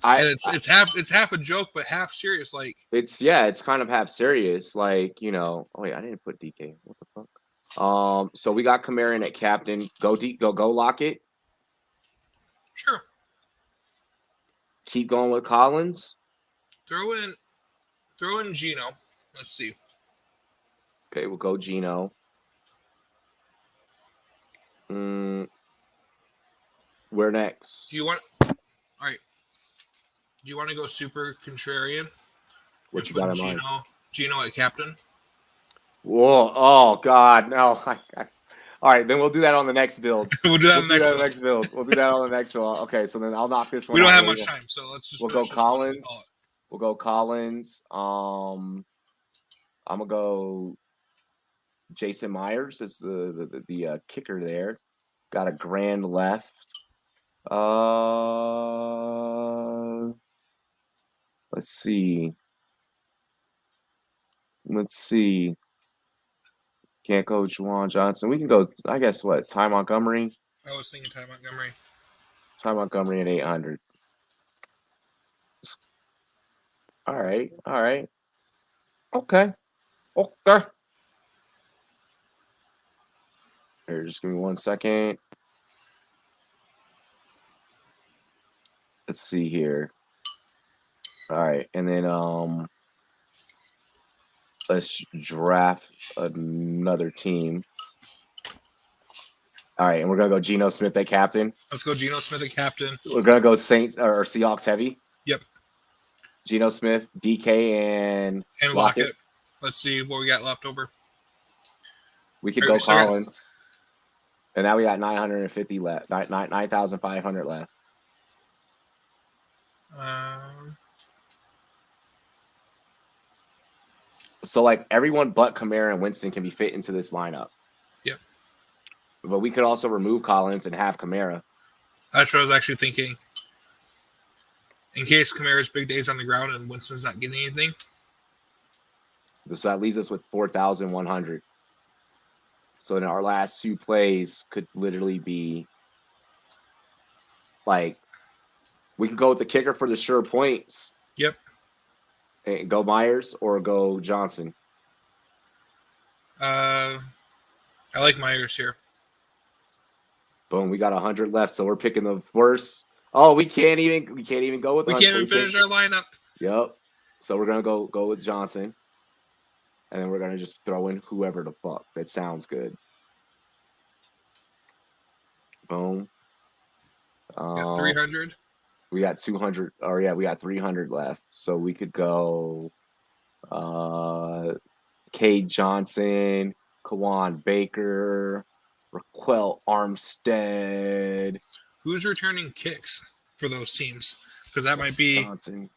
It's half a joke, but half serious. Like it's kind of half serious. Like oh wait, I didn't put DK. What the fuck? So we got Kamara in at captain. Go Lockett. Sure. Keep going with Collins. Throw in Gino. Let's see. Okay, we'll go Gino. Where next? All right. Do you want to go super contrarian? What you got in mind? Gino at captain. Whoa! Oh God, no! All right, then we'll do that on the next build. We'll do that We'll on do the that next on the one. next build. We'll do that on the next build. Okay, so then I'll knock this one We don't out. have much time, so let's just We'll go finish this one and call Collins. We'll go Collins. I'm gonna go Jason Myers is the kicker there. Got a grand left. Let's see. Can't go Juwan Johnson. We can go. I guess what? Ty Montgomery. it. I was thinking Ty Montgomery. Ty Montgomery at 800. All right. Okay. Here, just give me 1 second. Let's see here. All right, and then let's draft another team. All right, and we're gonna go Geno Smith at captain. Let's go Geno Smith at captain. We're gonna go Saints or Seahawks heavy. Yep. Geno Smith, DK, and Lockett. Let's see what we got left over. We could go Collins. And now we got 950 left. 9,500 left. So like everyone but Kamara and Winston can be fit into this lineup. Yep. But we could also remove Collins and have Kamara. That's what I was actually thinking. In case Kamara's big days on the ground and Winston's not getting anything. So that leaves us with 4,100. So then our last two plays could literally be like we could go with the kicker for the sure points. Yep. And go Myers or go Johnson. I like Myers here. Boom, we got 100 left, so we're picking the worst. Oh, we can't even go with. We can't even finish our lineup. Yep. So we're gonna go with Johnson, and then we're gonna just throw in whoever the fuck. That sounds good. Boom. 300. We got 200. Or yeah, we got 300 left. So we could go. Cade Johnson, Kawan Baker, Raquel Armstead. Who's returning kicks for those teams? Because that might be Johnson.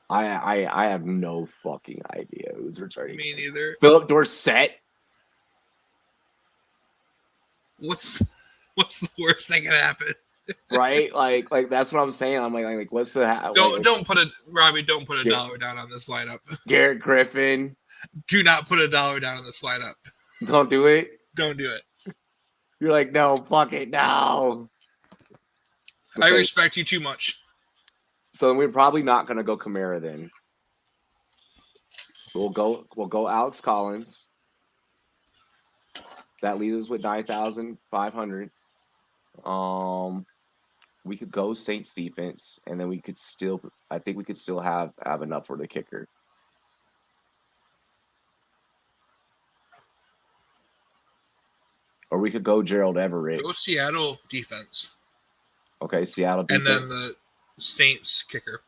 I have no fucking idea who's returning. Me neither. Philip Dorsett. What's the worst that can happen? Right? Like that's what I'm saying. I'm like what's the don't put a dollar down on this lineup. Garrett Griffin. Do not put a dollar down on this lineup. Don't do it. Don't do it. You're like, no, fuck it, no. Okay. I respect you too much. So we're probably not gonna go Kamara then. We'll go Alex Collins. That leaves us with 9,500. We could go Saints defense, and then I think we could still have enough for the kicker. Or we could go Gerald Everett. Go Seattle defense. Okay, Seattle defense. And then the Saints kicker.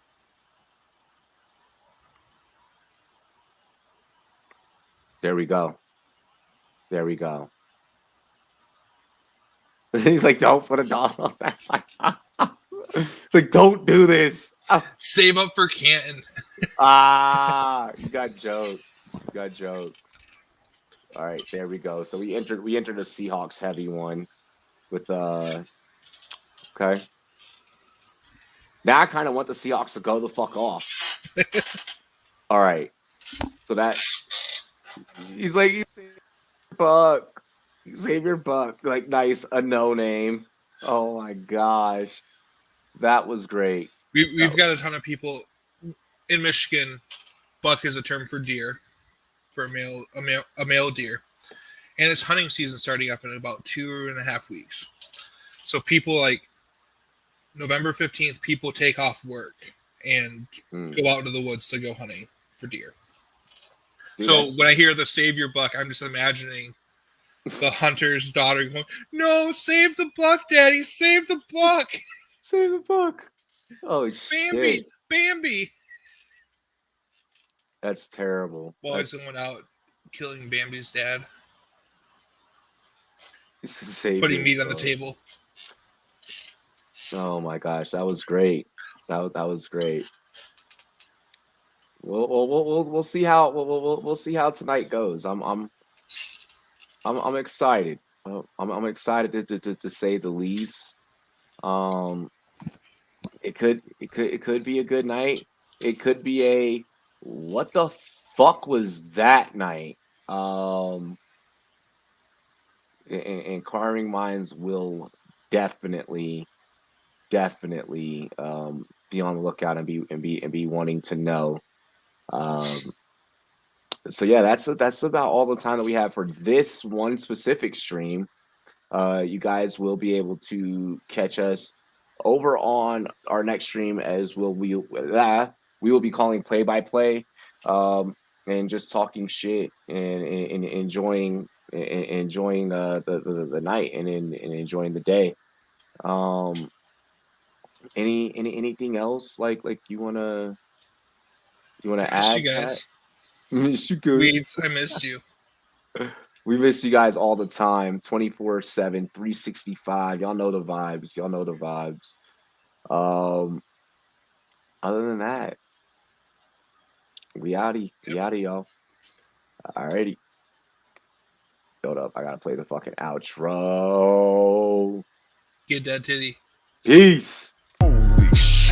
There we go. He's like, don't put a dollar on that. Like, don't do this. Save up for Canton. You got jokes. All right, there we go. So we entered a Seahawks heavy one with okay. Now I kind of want the Seahawks to go the fuck off. All right. So that he's like, fuck. Xavier Buck, like nice, a no name. Oh my gosh, that was great. We've got a ton of people in Michigan. Buck is a term for deer, for a male deer, and it's hunting season starting up in about 2.5 weeks. So people like November 15th, people take off work and go out into the woods to go hunting for deer. Dude, so when I hear the save your buck, I'm just imagining the hunter's daughter going, "No, save the buck, Daddy! Save the buck! Save the buck!" Oh, Bambi, shit. Bambi. That's terrible. Boys went out killing Bambi's dad, putting meat on the table. Oh my gosh, that was great. That was great. We'll see how we'll see how tonight goes. I'm excited. I'm excited to say the least. It could be a good night. It could be a what the fuck was that night? Inquiring minds will definitely be on the lookout and be wanting to know. So yeah, that's about all the time that we have for this one specific stream. You guys will be able to catch us over on our next stream as we will be calling play by play and just talking shit and enjoying the night and enjoying the day. Anything else like you wanna add? You guys. Miss you guys. Weeds, I missed you. We miss you guys all the time, 24/7, 365. Y'all know the vibes. Other than that, we outie, y'all. Alrighty. Hold up, I gotta play the fucking outro. Get that titty. Peace. Holy shit.